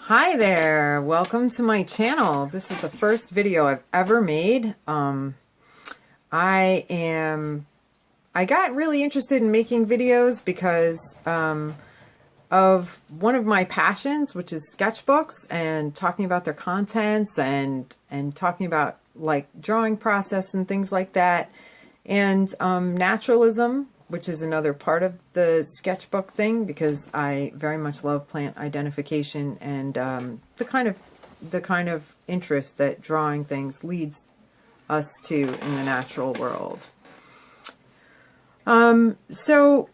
Hi there, welcome to my channel. This is the first video I've ever made. I got really interested in making videos because of one of my passions, which is sketchbooks and talking about their contents and talking about like drawing process and things like that. And naturalism, which is another part of the sketchbook thing, because I very much love plant identification and the kind of interest that drawing things leads us to in the natural world. So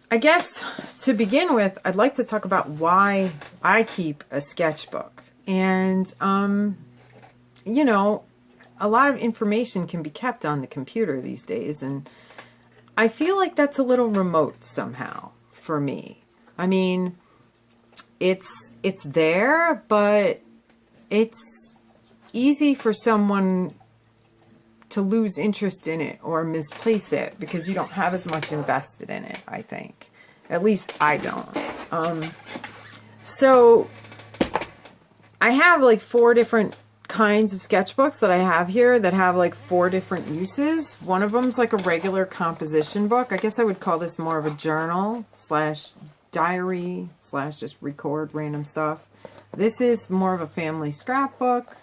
I guess to begin with, I'd like to talk about why I keep a sketchbook. And you know, a lot of information can be kept on the computer these days, and I feel like that's a little remote somehow for me. I mean, it's there, but it's easy for someone to lose interest in it or misplace it because you don't have as much invested in it, I think. At least I don't. So I have like 4 different kinds of sketchbooks that I have here that have like 4 different uses. One of them's like a regular composition book. I guess I would call this more of a journal slash diary slash just record random stuff. This is more of a family scrapbook.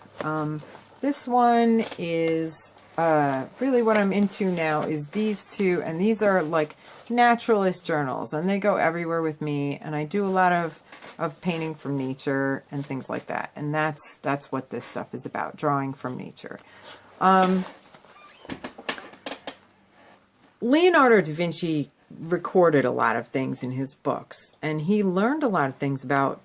This one is really what I'm into now is these 2, and these are like naturalist journals, and they go everywhere with me, and I do a lot of painting from nature and things like that, and that's what this stuff is about, drawing from nature. Leonardo da Vinci recorded a lot of things in his books, and he learned a lot of things about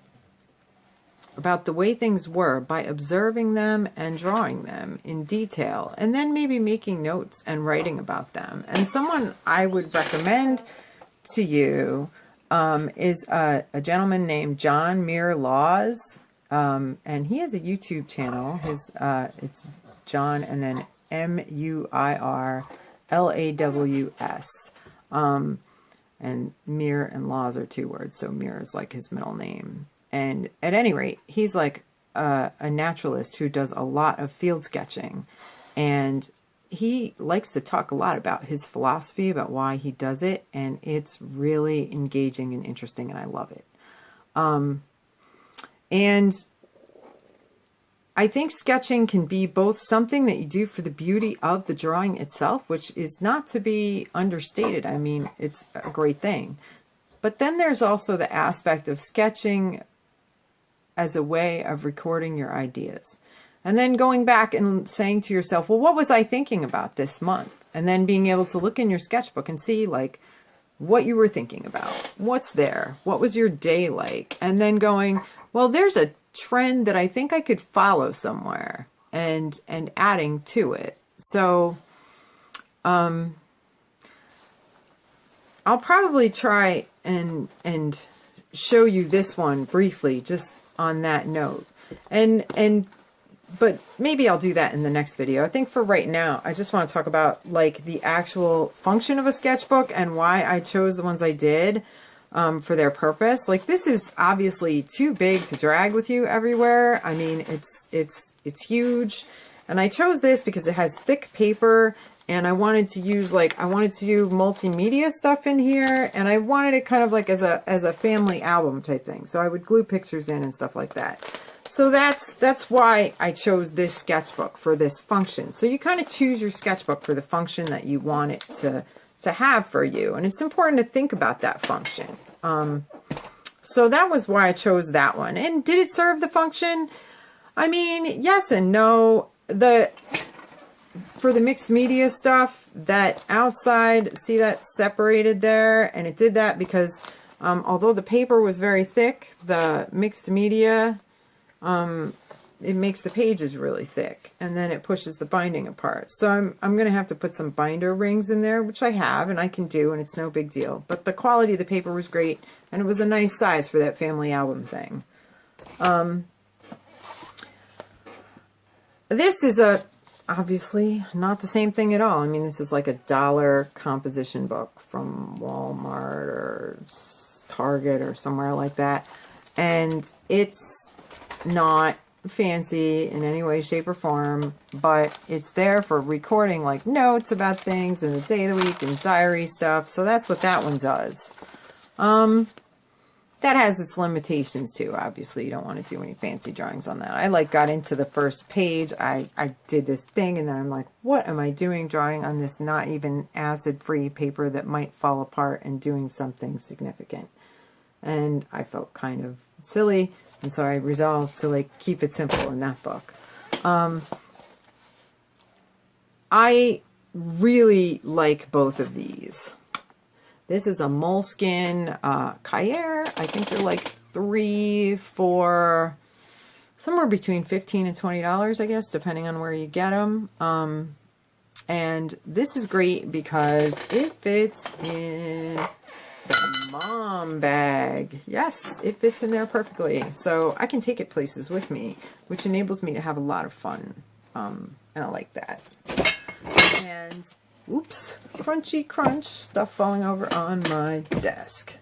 the way things were by observing them and drawing them in detail, and then maybe making notes and writing about them. And someone I would recommend to you is a gentleman named John Muir Laws, and he has a YouTube channel. His it's John and then M-U-I-R-L-A-W-S, and Muir and Laws are 2 words, so Muir is like his middle name. And at any rate, he's like a naturalist who does a lot of field sketching, and he likes to talk a lot about his philosophy, about why he does it, and it's really engaging and interesting, and I love it. And I think sketching can be both something that you do for the beauty of the drawing itself, which is not to be understated. I mean, it's a great thing. But then there's also the aspect of sketching as a way of recording your ideas. And then going back and saying to yourself, well, what was I thinking about this month? And then being able to look in your sketchbook and see like what you were thinking about. What's there? What was your day like? And then going, well, there's a trend that I think I could follow somewhere, and adding to it. So I'll probably try and show you this one briefly just on that note. But maybe I'll do that in the next video. I think for right now, I just want to talk about like the actual function of a sketchbook and why I chose the ones I did for their purpose. Like, this is obviously too big to drag with you everywhere. I mean, it's huge. And I chose this because it has thick paper, and I wanted to use I wanted to do multimedia stuff in here, and I wanted it kind of like as a family album type thing. So I would glue pictures in and stuff like that. So that's why I chose this sketchbook for this function. So you kind of choose your sketchbook for the function that you want it to have for you. And it's important to think about that function. So that was why I chose that one. And did it serve the function? I mean, yes and no. For the mixed media stuff, that outside, see that separated there? And it did that because although the paper was very thick, the mixed media, it makes the pages really thick, and then it pushes the binding apart. So I'm going to have to put some binder rings in there, which I have and I can do, and it's no big deal. But the quality of the paper was great, and it was a nice size for that family album thing. This is obviously not the same thing at all. I mean, this is like a $1 composition book from Walmart or Target or somewhere like that. And it's not fancy in any way, shape, or form, but it's there for recording like notes about things and the day of the week and diary stuff. So that's what that one does. That has its limitations too. Obviously, you don't want to do any fancy drawings on that. I like got into the first page. I did this thing and then I'm like, what am I doing drawing on this not even acid-free paper that might fall apart and doing something significant? And I felt kind of silly. And so I resolved to like keep it simple in that book. I really like both of these. This is a Moleskine Cahiers. I think they're like 3 for somewhere between $15 and $20, I guess, depending on where you get them. And this is great because it fits in the mom bag. Yes, it fits in there perfectly. So I can take it places with me, which enables me to have a lot of fun. And I like that. And oops, crunchy crunch, stuff falling over on my desk.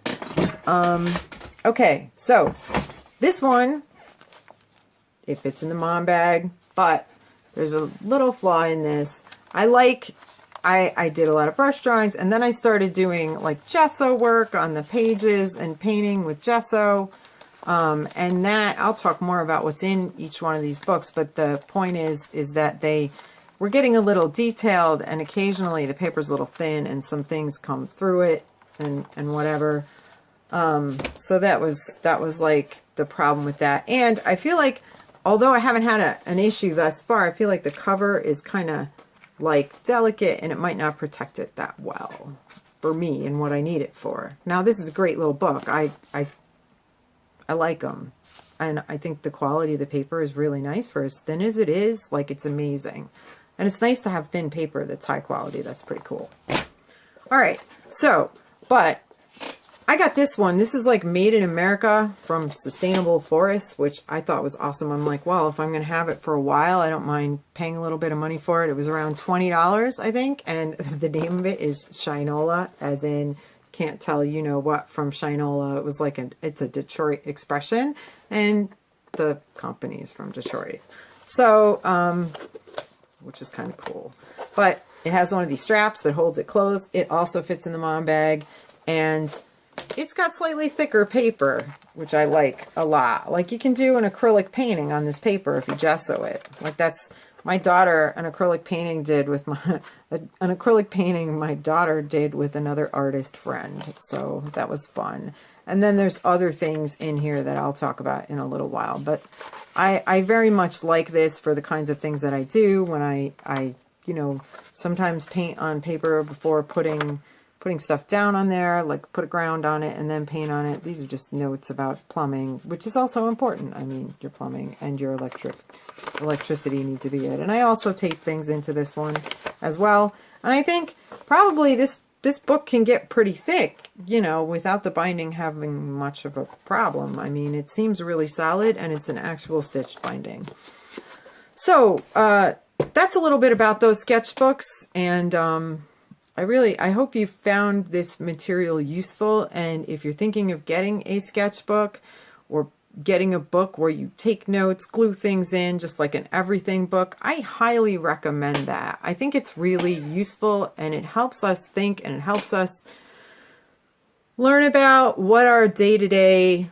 Okay, so this one, it fits in the mom bag, but there's a little flaw in this. I did a lot of brush drawings, and then I started doing like gesso work on the pages and painting with gesso. And that, I'll talk more about what's in each one of these books, but the point is that we're getting a little detailed, and occasionally the paper's a little thin and some things come through it and whatever. So that was like the problem with that. And I feel like, although I haven't had an issue thus far, I feel like the cover is kind of like delicate and it might not protect it that well for me and what I need it for. Now this is a great little book. I like them. And I think the quality of the paper is really nice for as thin as it is. Like, it's amazing. And it's nice to have thin paper that's high quality. That's pretty cool. All right. So, but I got this one. This is like made in America from Sustainable Forests, which I thought was awesome. I'm like, well, if I'm going to have it for a while, I don't mind paying a little bit of money for it. It was around $20, I think. And the name of it is Shinola, as in can't tell you know what from Shinola. It was like it's a Detroit expression, and the company is from Detroit. So, which is kind of cool. But it has one of these straps that holds it closed. It also fits in the mom bag, and it's got slightly thicker paper, which I like a lot. Like, you can do an acrylic painting on this paper if you gesso it. Like, that's my daughter, an acrylic painting my daughter did with another artist friend. So that was fun. And then there's other things in here that I'll talk about in a little while. But I very much like this for the kinds of things that I do when I you know, sometimes paint on paper before putting stuff down on there, like put a ground on it and then paint on it. These are just notes about plumbing, which is also important. I mean, your plumbing and your electricity need to be it. And I also tape things into this one as well. And I think probably this book can get pretty thick, you know, without the binding having much of a problem. I mean, it seems really solid, and it's an actual stitched binding. So, that's a little bit about those sketchbooks, and I hope you found this material useful. And if you're thinking of getting a sketchbook or getting a book where you take notes, glue things in, just like an everything book, I highly recommend that. I think it's really useful, and it helps us think, and it helps us learn about what our day-to-day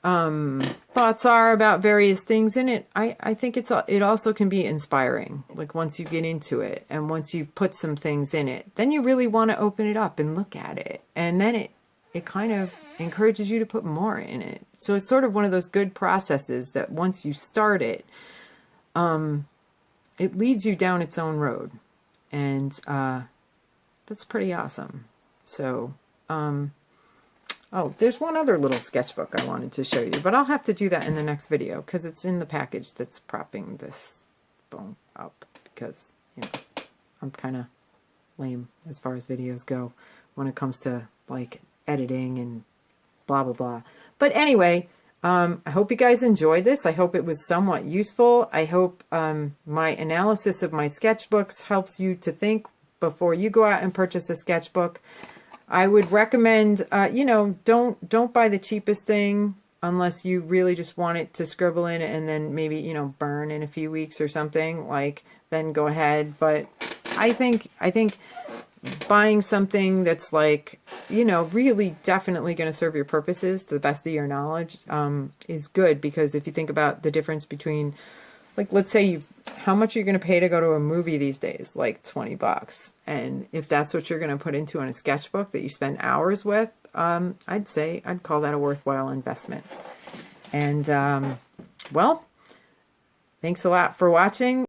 thoughts are about various things in it. I think it also can be inspiring. Like, once you get into it and once you've put some things in it, then you really want to open it up and look at it. And then it kind of encourages you to put more in it. So it's sort of one of those good processes that once you start it, it leads you down its own road. And that's pretty awesome. So, oh, there's one other little sketchbook I wanted to show you, but I'll have to do that in the next video because it's in the package that's propping this phone up, because, you know, I'm kind of lame as far as videos go when it comes to, like, editing and blah, blah, blah. But anyway, I hope you guys enjoyed this. I hope it was somewhat useful. I hope my analysis of my sketchbooks helps you to think before you go out and purchase a sketchbook. I would recommend, you know, don't buy the cheapest thing. unless you really just want it to scribble in and then maybe, you know, burn in a few weeks or something, like, then go ahead. But I think buying something that's like, you know, really definitely going to serve your purposes to the best of your knowledge is good, because if you think about the difference between, like, let's say how much you're going to pay to go to a movie these days, like $20. And if that's what you're going to put into in a sketchbook that you spend hours with, I'd call that a worthwhile investment. And, well, thanks a lot for watching.